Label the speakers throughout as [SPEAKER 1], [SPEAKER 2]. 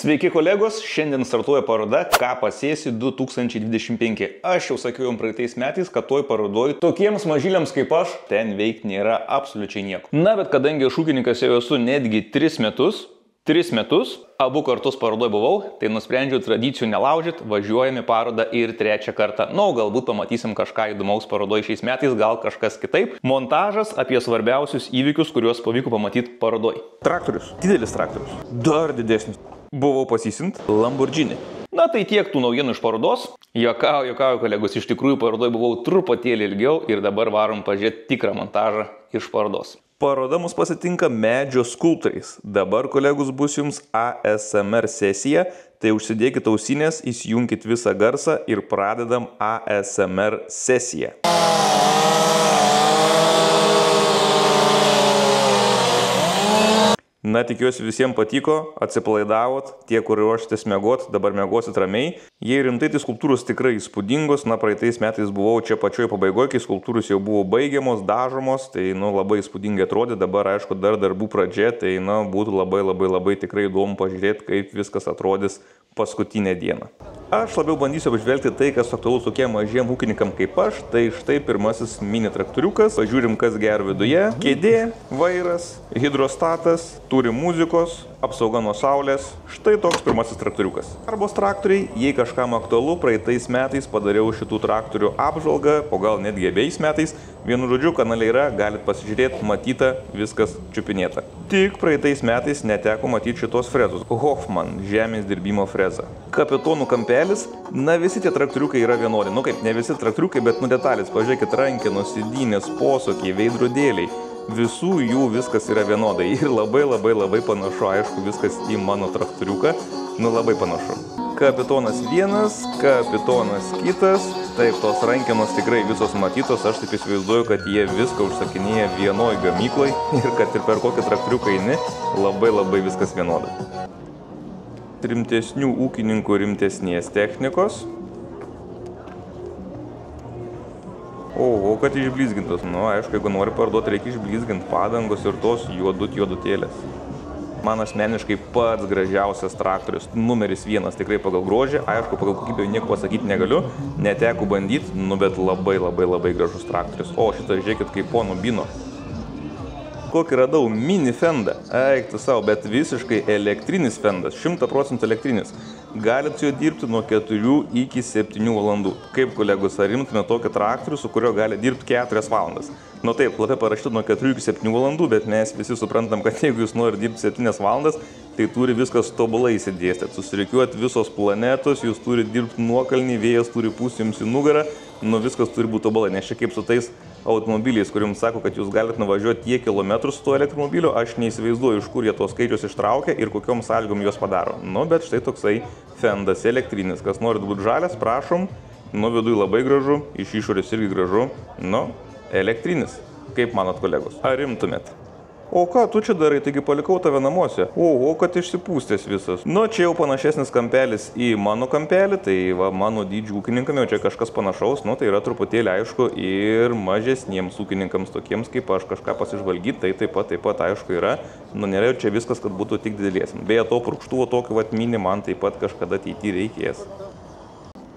[SPEAKER 1] Sveiki kolegos, šiandien startuoja paroda Ką pasėsi 2025. Aš jau sakiau jums praeitais metais, kad toj parodoj tokiems mažyliams kaip aš ten veikti nėra absoliučiai nieko. Na, bet kadangi aš ūkininkas jau esu netgi 3 metus, abu kartus parodoj buvau, tai nusprendžiau tradicijų nelaužyti, važiuojame parodą ir 3 kartą. Na, galbūt pamatysim kažką įdomaus parodoj šiais metais, gal kažkas kitaip. Montažas apie svarbiausius įvykius, kuriuos pavyko pamatyti parodoj. Traktorius, didelis traktorius, dar didesnis. Buvau pasisint Lamborghini. Na tai tiek tų naujienų iš parodos. Juokauju, kolegos, iš tikrųjų parodoj buvau truputėlį ilgiau ir dabar varom pažiūrėti tikrą montažą iš parodos. Paroda mus pasitinka medžio skulptoriais. Dabar, kolegos, bus jums ASMR sesija, tai užsidėkit ausinės, įsijunkit visą garsą ir pradedam ASMR sesiją. Na, tikiuosi visiems patiko, atsipalaidavot, tie, kur ruošitės miegot, dabar miegosit ramiai. Jei rimtai, tai skulptūros tikrai įspūdingos. Na, praeitais metais buvau čia pačioj pabaigoje, kai skulptūros jau buvo baigiamos, dažomos, tai, labai įspūdingai atrodė. Dabar, aišku, dar darbų pradžia, tai, būtų labai tikrai įdomu pažiūrėti, kaip viskas atrodys paskutinę dieną. Aš labiau bandysiu apžvelgti tai, kas aktualus tokiem mažiem ūkininkam kaip aš. Tai štai pirmasis mini traktoriukas. Pažiūrim, kas gero viduje. Kėdė, vairas, hidrostatas, turi muzikos, apsauga nuo saulės. Štai toks pirmasis traktoriukas. Arbos traktoriai, jei kažkam aktualu, praeitais metais padariau šitų traktorių apžvalgą, o gal netgi abiejais metais. Vienu žodžiu, kanale yra, galit pasižiūrėti, matyta, viskas čiupinėta. Tik praeitais metais neteko matyti šitos frezos. Hoffman, žemės dirbimo freza. Kapitonų kampelis, na visi tie traktoriukai yra vienodi. Nu kaip, ne visi traktoriukai, bet detalės. Pažiūrėkit, rankenos, sėdynės, posūkiai, veidrodėliai. Visų jų viskas yra vienodai. Ir labai panašu, aišku, viskas į mano traktoriuką. Labai panašu. Kapitonas vienas, kapitonas kitas. Taip, tos rankenos tikrai visos matytos. Aš taip įsivaizduoju, kad jie viską užsakinėja vienoj gamykloj. Ir kad ir per kokį traktoriuką eini, labai viskas vienoda. Rimtesnių ūkininkų rimtesnės technikos. O kad išblizgintos. Aišku, jeigu nori parduoti, reikia išblizginti padangos ir tos juodutėlės. Man asmeniškai pats gražiausias traktorius, numeris 1 tikrai pagal grožį. Aišku, pagal kokybę nieko pasakyti negaliu, neteko bandyti, bet labai gražus traktorius. O šitą žiūrėkit kaip pono Bino. Kokį radau mini fendą, eik tu savo, bet visiškai elektrinis fendas, 100% elektrinis. Galit su juo dirbti nuo 4 iki 7 valandų. Kaip, kolegos, ar rimtume tokį traktorių, su kurio gali dirbti 4 valandas? Taip, lape parašyti nuo 4 iki 7 valandų, bet mes visi suprantam, kad jeigu jūs nori dirbti 7 valandas, tai turi viskas tobulai įsidėstyti. Susirikiuoti visos planetos, jūs turi dirbti nuokalnį, vėjas turi pūsti jums į nugarą, viskas turi būti tobulai. Nes čia kaip su tais automobiliais, kur jums sako, kad jūs galite nuvažiuoti tiek kilometrų su tuo elektromobiliu, aš neįsivaizduoju, iš kur jie tos skaičius ištraukia ir kokiom sąlygom juos padaro. Bet štai toksai fendas elektrinis. Kas norit būti žalias, prašom. Viduj labai gražu, iš išorės irgi gražu. Elektrinis. Kaip manot, kolegos? Ar rimtumėt? O ką tu čia darai, taigi palikau tave namuose? O kad išsipūstės visas. Čia jau panašesnis kampelis į mano kampelį, tai mano dydžių ūkininkam jau čia kažkas panašaus, tai yra truputėlį aišku ir mažesniems ūkininkams, tokiems kaip aš, kažką pasižvalgyti, tai taip pat aišku yra. Nėra jau čia viskas, kad būtų tik dideliesiam. Beje, to purkštuvo tokio mini man taip pat kažkada ateityje reikės.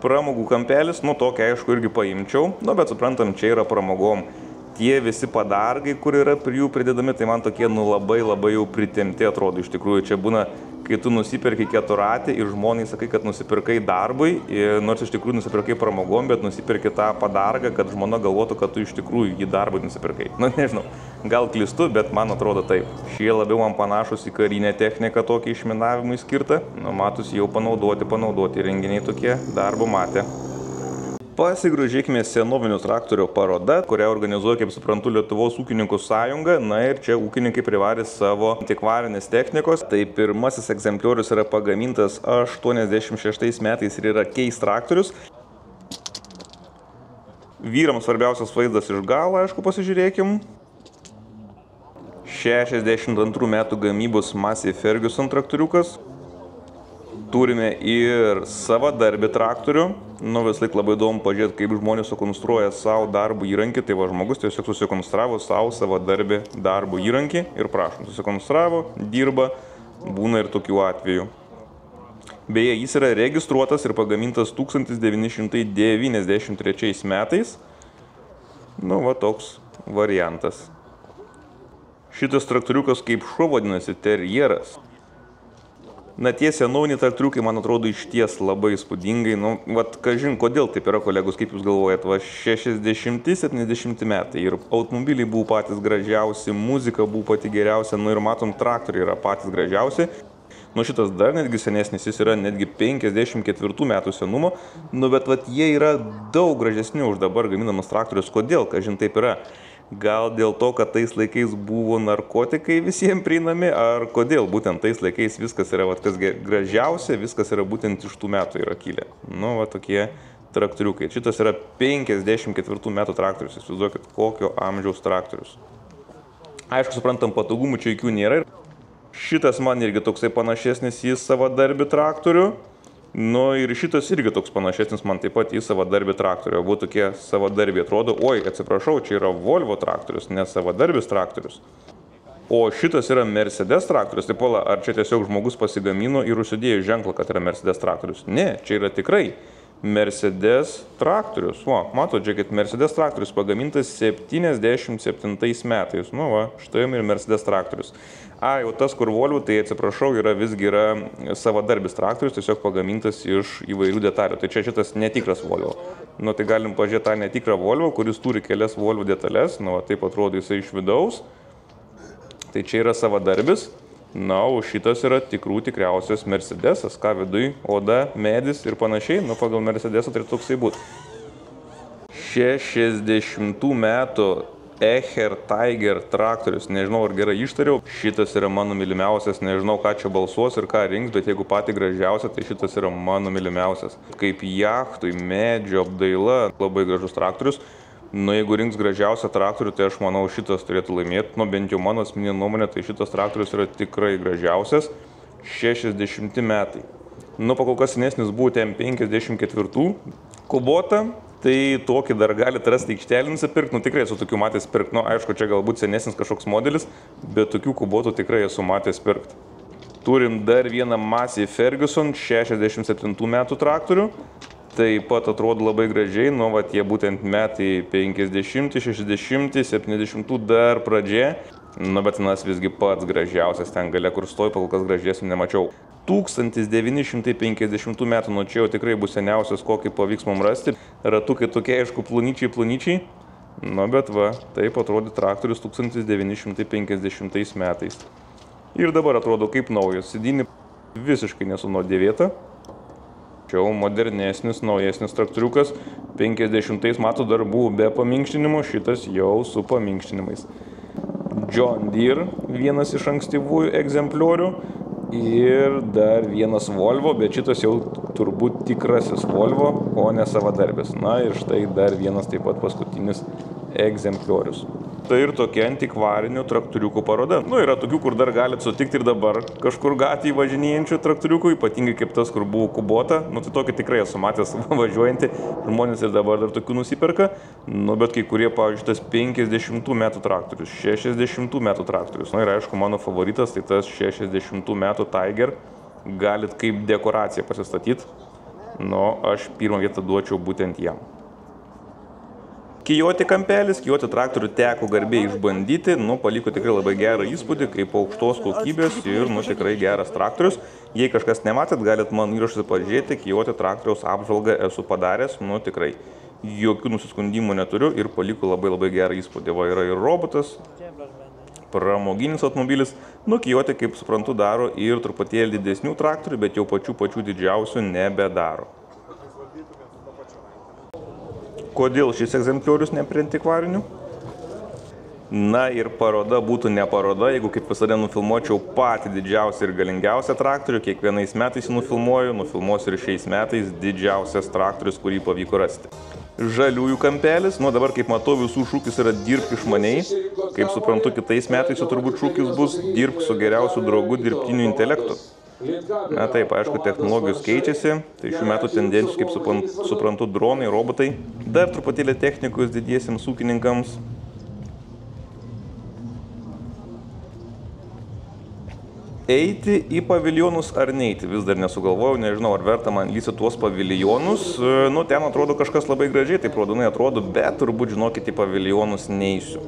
[SPEAKER 1] Pramogų kampelis, tokį aišku irgi paimčiau, bet suprantam, čia yra pramogom. Tie visi padargai, kur yra prie jų pridedami, tai man tokie labai jau pritempti atrodo. Iš tikrųjų, čia būna, kai tu nusipirkai keturatį ir žmonai sakai, kad nusipirkai darbui, nors iš tikrųjų nusipirkai pramogom, bet nusipirkai tą padargą, kad žmona galvotų, kad tu iš tikrųjų jį darbui nusipirkai. Nežinau, gal klystu, bet man atrodo taip. Šie labiau man panašus į karinę techniką tokį išminavimui skirtą. Matosi jau panaudoti renginiai tokie, darbo matė. Pasigrožėkime senovinių traktorių paroda, kurią organizuoja, kaip suprantu, Lietuvos ūkininkų sąjunga. Ir čia ūkininkai privarė savo antikvarinės technikos. Tai pirmasis egzempliorius yra pagamintas 86 metais ir yra Case traktorius. Vyrams svarbiausias vaizdas iš galo, aišku, pasižiūrėkim. 62 metų gamybos Massey Ferguson traktoriukas. Turime ir savadarbį traktorių. Visąlaik labai įdomu pažiūrėti, kaip žmonės sukonstruoja savo darbo įrankį. Tai žmogus tiesiog susikonstravo savo savadarbį darbo įrankį ir prašom, susikonstravo, dirba, būna ir tokių atvejų. Beje, jis yra registruotas ir pagamintas 1993 metais. Nu, va toks variantas. Šitas traktoriukas kaip šuo vadinasi terjeras. Na tie senoviniai traktoriukai, man atrodo, išties labai įspūdingai. Nu, vat, kažin, kodėl taip yra, kolegos, kaip jūs galvojat, va 60-70 metai ir automobiliai buvo patys gražiausi, muzika buvo pati geriausia, nu ir matom, traktoriai yra patys gražiausi. Nu šitas dar netgi senesnis, jis yra netgi 54 metų senumo, nu bet vat jie yra daug gražesni už dabar gaminamas traktorius. Kodėl, kažin taip yra? Gal dėl to, kad tais laikais buvo narkotikai visiems prieinami, ar kodėl būtent tais laikais viskas yra, vat, kas gražiausia, viskas yra būtent iš tų metų yra kilę. Nu, va tokie traktoriukai. Šitas yra 54 metų traktorius, įsivaizduokit, kokio amžiaus traktorius. Aišku, suprantam, patogumų čia jokių nėra. Šitas man irgi toksai panašesnis į savadarbį traktorių. Nu ir šitas irgi toks panašesnis man taip pat į savadarbį traktorių. Abu tokie savadarbiai atrodo, oi, atsiprašau, čia yra Volvo traktorius, ne savadarbis traktorius. O šitas yra Mercedes traktorius. Tai pola, ar čia tiesiog žmogus pasigamino ir užsidėjo ženklą, kad yra Mercedes traktorius? Ne, čia yra tikrai Mercedes traktorius. O, matot, žiūrėkit, Mercedes traktorius pagamintas 77 metais. Nu va, štai ir Mercedes traktorius. A, jau tas, kur Volvo, tai atsiprašau, visgi yra savadarbis traktorius, tiesiog pagamintas iš įvairių detalių. Tai čia šitas netikras Volvo. Nu, tai galim pažiūrėti tą netikrą Volvo, kuris turi kelias Volvo detalės. Nu, va, taip atrodo jisai iš vidaus. Tai čia yra savadarbis. Na, o šitas yra tikriausias Mercedesas, ką viduj, oda, medis ir panašiai. Nu, pagal Mercedesą tai toksai būtų. 60 metų Echer Tiger traktorius, nežinau ar gerai ištariau, šitas yra mano mylimiausias, nežinau ką čia balsuos ir ką rinks, bet jeigu pati gražiausia, tai šitas yra mano mylimiausias. Kaip jachtui, medžio apdaila, labai gražus traktorius. Nu, jeigu rinks gražiausią traktorių, tai aš manau šitas turėtų laimėti, nu bent jau mano asmeninė nuomonė, tai šitas traktorius yra tikrai gražiausias. 60 metai. Nu, pakol kas senesnis buvo M54 Kubota. Tai tokį dar galite rasti aikštelį nusipirkti, nu tikrai esu tokių matęs pirkti, nu aišku, čia galbūt senesnis kažkoks modelis, bet tokių kubotų tikrai esu matęs pirkti. Turim dar vieną Massey Ferguson 67 metų traktorių, taip pat atrodo labai gražiai, nu va tie būtent metai 50, 60, 70 dar pradžia, nu bet nas visgi pats gražiausias ten gale, kur stovi, kol kas gražiesnių nemačiau. 1950 metų, nu čia jau tikrai bus seniausias, kokį pavyks mums rasti. Ratukai tokie, aišku, plonyčiai. Nu, bet va, taip atrodo traktorius 1950 metais. Ir dabar atrodo kaip naujas. Sėdynį visiškai nesunodėvėta. Čia jau modernesnis, naujesnis traktoriukas. 50 metų dar buvo be paminkštinimo, šitas jau su paminkštinimais. John Deere, vienas iš ankstyvųjų egzempliorių. Ir dar vienas Volvo, bet šitas jau turbūt tikrasis Volvo, o ne savadarbis. Na ir štai dar vienas taip pat paskutinis egzempliorius. Tai ir tokia antikvarinių traktoriukų paroda. Nu, yra tokių, kur dar galite sutikti ir dabar kažkur gatvėje važinėjančių traktoriukų, ypatingai kaip tas, kur buvo Kubota. Nu, tai tokį tikrai esu matęs važiuojantį, žmonės ir dabar dar tokių nusiperka. Nu, bet kai kurie, pavyzdžiui, tas 50 metų traktorius, 60 metų traktorius. Nu, ir aišku, mano favoritas, tai tas 60 metų Tiger. Galit kaip dekoraciją pasistatyti. Nu, aš pirmą vietą duočiau būtent jam. Kijoti kampelis, Kijoti traktorių teko garbė išbandyti, nu, paliko tikrai labai gerą įspūdį, kaip aukštos kokybės ir, nu, tikrai geras traktorius. Jei kažkas nematėt, galit man įrašus pažiūrėti, Kijoti traktoriaus apžvalgą esu padaręs, nu, tikrai. Jokių nusiskundimų neturiu ir paliko labai gerą įspūdį. Va, yra ir robotas, pramoginis automobilis, nu, Kijoti, kaip suprantu, daro ir truputėlį didesnių traktorių, bet jau pačių didžiausių nebedaro. Kodėl šis egzempliorius ne prie antikvarinių? Na ir paroda būtų ne paroda, jeigu kaip visada nufilmuočiau patį didžiausią ir galingiausią traktorių, kiekvienais metais jį nufilmuosiu ir šiais metais didžiausias traktorius, kurį pavyko rasti. Žaliųjų kampelis, nu dabar kaip matau visų šūkis yra dirbk išmaniai, kaip suprantu kitais metais jau turbūt šūkis bus dirbk su geriausiu draugu dirbtiniu intelektu. Na taip, aišku, technologijos keičiasi, tai šių metų tendencijos, kaip suprantu, dronai, robotai, dar truputėlį technikos didiesiems ūkininkams. Eiti į paviljonus ar neiti, vis dar nesugalvojau, nežinau, ar verta man lysti tuos paviljonus. Nu, ten atrodo kažkas labai gražiai, taip raudonai atrodo, bet turbūt, žinokit, į paviljonus neisiu.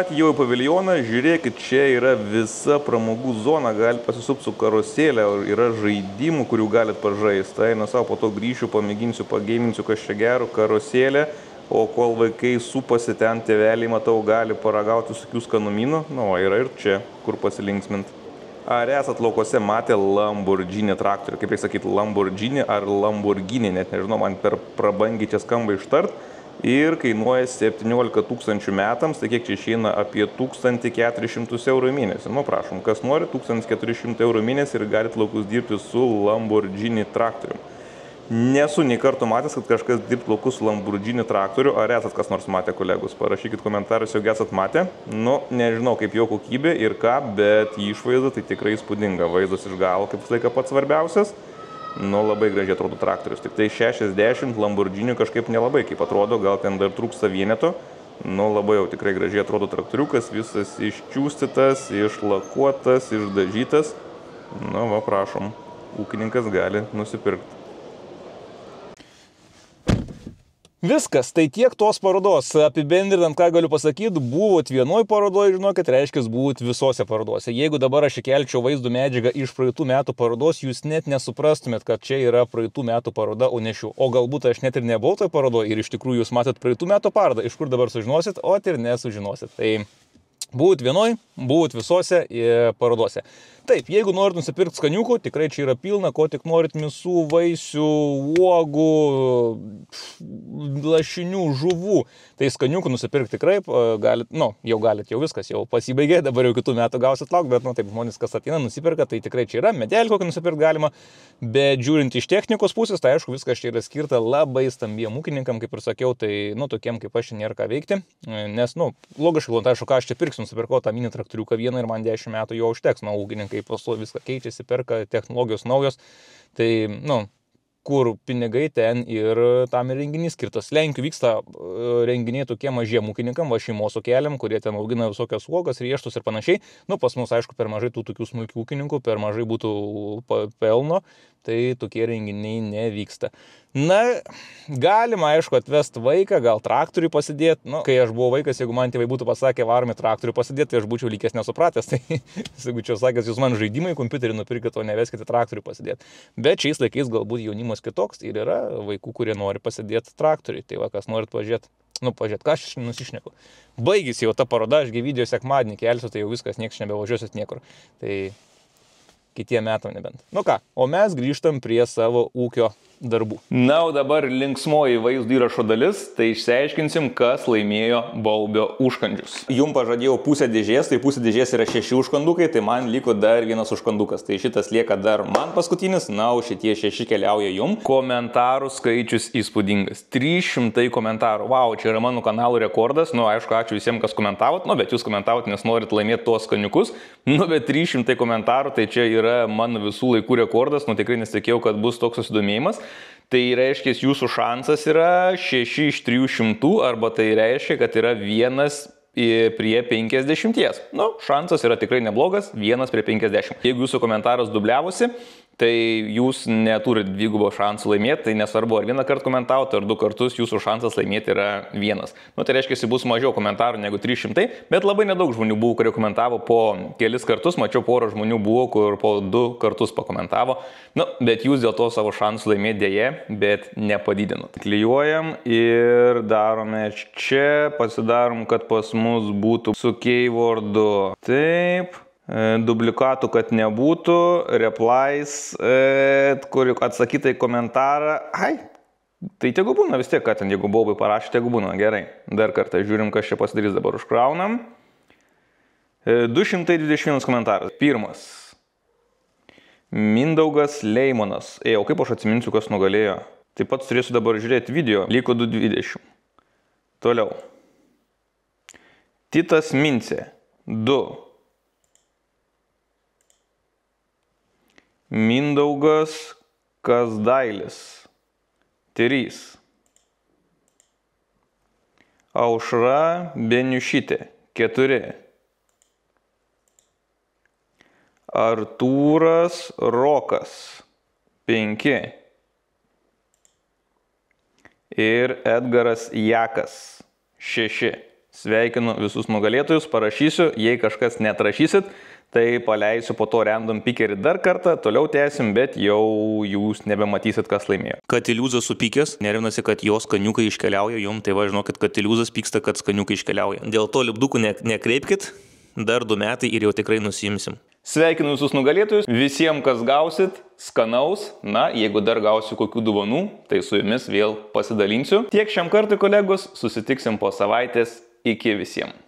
[SPEAKER 1] Jau į paviljoną, žiūrėkit, čia yra visa pramogų zona, galite pasisupti su karuselė, yra žaidimų, kurių galite pažaisti. Tai, na, savo po to grįšiu, pamėginsiu, pageiminsiu, kas čia gero, karuselė, o kol vaikai supasi ten, tėveliai, matau, gali paragauti visokių skanumynų, nu, yra ir čia, kur pasilinksminti. Ar esat laukose matę Lamborghini traktorių? Kaip reikia sakyti, Lamborghini ar Lamborghini, net nežinau, man per prabangiai čia skamba ištart. Ir kainuoja 17 000 metams, tai kiek čia išeina apie 1400 eurų į mėnesį. Nu, prašom, kas nori, 1400 eurų į mėnesį ir galite laukus dirbti su Lamborghini traktoriu. Nesu nei kartų matęs, kad kažkas dirbtų laukus su Lamborghini traktoriu. Ar esat kas nors matę, kolegus? Parašykit komentarus, jeigu esat matę. Nu, nežinau, kaip jo kokybė ir ką, bet išvaizda tai tikrai įspūdinga. Vaizdas iš galo, kaip visą laiką pats svarbiausias. Nu, labai gražiai atrodo traktorius. Tik tai 60 Lamborghini kažkaip nelabai kaip atrodo, gal ten dar trūksta vieneto. Nu, labai jau tikrai gražiai atrodo traktoriukas, visas iščiūstytas, išlakuotas, išdažytas. Nu, va, prašom, ūkininkas gali nusipirkti. Viskas, tai tiek tos parodos. Apibendrinant, ką galiu pasakyti, buvot vienoj parodoje, žinokit, reiškia, buvot visose parodose. Jeigu dabar aš įkelčiau vaizdų medžiagą iš praeitų metų parodos, jūs net nesuprastumėt, kad čia yra praeitų metų paroda, o ne šių. O galbūt aš net ir nebuvau toj parodoje ir iš tikrųjų jūs matot praeitų metų parodą, iš kur dabar sužinosit, o ir nesužinosit. Tai buvot vienoj, buvot visose parodose. Taip, jeigu norit nusipirkti skaniukų, tikrai čia yra pilna, ko tik norit, misų, vaisių, uogų, lašinių, žuvų. Tai skaniukų nusipirkti tikrai galit, nu, jau galit, jau viskas, jau pasibaigė, dabar jau kitų metų gausit lauk, bet, nu, taip, žmonės, kas ateina, nusipirka, tai tikrai čia yra, medelį kokį nusipirkti galima, bet žiūrint iš technikos pusės, tai aišku, viskas čia yra skirta labai stambiem ūkininkam, kaip ir sakiau, tai, nu, tokiem kaip aš nėra ką veikti, nes, nu, logiškai, aišku, ką aš čia pirksiu, nusipirkau tą mini traktoriuką vieną ir man 10 metų jo užteks, nu, ūkininkai pastoviai viską keičiasi, perka, technologijos naujos, tai, nu, kur pinigai ten ir tam ir renginys skirtas. Lenkijoje vyksta renginiai tokie mažiem ūkininkam, va šeimos ūkeliam, kurie ten augina visokias uogas, riešutus ir panašiai. Nu, pas mus, aišku, per mažai tų tokių smulkių ūkininkų, per mažai būtų pelno, tai tokie renginiai nevyksta. Na, galima, aišku, atvesti vaiką, gal traktoriui pasidėti. Nu, kai aš buvau vaikas, jeigu man tėvai būtų pasakę, varom į traktorių pasidėti, tai aš būčiau likęs nesupratęs. Tai jeigu čia sakęs, jūs man žaidimai kompiuterį nupirkit, o neveskite traktorių pasidėti. Bet šiais laikais galbūt jaunimas kitoks ir yra vaikų, kurie nori pasidėti traktoriui. Tai va, kas norit pažiūrėti, ką aš nusišneku. Baigėsi jau ta paroda, ašgi video sekmadienį kelsiu, tai jau viskas, niekas nebevažiuosit niekur. Tai kitiem metam nebent. Nu ką, o mes grįžtam prie savo ūkio darbų. Na, o dabar linksmoji vaizdo įrašo dalis, tai išsiaiškinsim, kas laimėjo baubio užkandžius. Jums pažadėjau pusę dėžės, tai pusė dėžės yra 6 užkandukai, tai man liko dar vienas užkandukas. Tai šitas lieka dar man paskutinis, na, o šitie 6 keliauja jums. Komentarų skaičius įspūdingas. 300 komentarų. Vau, čia yra mano kanalų rekordas. Nu, aišku, ačiū visiems, kas komentavot. Nu, bet jūs komentavot, nes norit laimėti tuos skaniukus. Nu, bet 300 komentarų, tai čia yra mano visų laikų rekordas. Nu, tikrai nesitikėjau, kad bus toks susidomėjimas. Tai reiškia, jūsų šansas yra 6 iš 300, arba tai reiškia, kad yra 1 prie 50. Nu, šansas yra tikrai neblogas, 1 prie 50. Jeigu jūsų komentaras dubliavosi, tai jūs neturit dvigubo šansų laimėti, tai nesvarbu, ar 1 kartą komentavote, ar 2 kartus, jūsų šansas laimėti yra 1. Nu, tai reiškia, bus mažiau komentarų negu 300, bet labai nedaug žmonių buvo, kurie komentavo po kelis kartus, mačiau porą žmonių buvo, kur po 2 kartus pakomentavo, nu, bet jūs dėl to savo šansų laimėti dėje, bet nepadidinot. Klijuojam ir darome čia, pasidarom, kad pas mus būtų su keywordu. Taip. Duplikatų, kad nebūtų, replies, kur atsakytai komentarą. Ai, tai tegu būna vis tiek, kad ten, jeigu baubai parašė, tegu būna. Gerai, dar kartą žiūrim, kas čia pasidarys, dabar užkraunam. 221 komentaras. Pirmas. Mindaugas Leimonas. O kaip aš atsiminsiu, kas nugalėjo? Taip pat turėsiu dabar žiūrėti video. Liko 220. Toliau. Titas Mincė. 2. Mindaugas Kazdailis 3. Aušra Beniušytė 4. Artūras Rokas 5 ir Edgaras Jakas 6. Sveikinu visus nugalėtojus, parašysiu, jei kažkas neatrašysit, tai paleisiu po to random pickerį dar kartą, toliau tęsim, bet jau jūs nebematysit, kas laimėjo. Katiliūzas supykęs, nervinasi, kad jo skaniukai iškeliauja jum, tai va, žinokit, Katiliūzas pyksta, kad skaniukai iškeliauja. Dėl to lipdukų nekreipkit, dar 2 metai ir jau tikrai nusiimsim. Sveikinu visus nugalėtojus, visiems, kas gausit, skanaus, na, jeigu dar gausiu kokių dovanų, tai su jumis vėl pasidalinsiu. Tiek šiam kartui, kolegos, susitiksim po savaitės, iki visiems.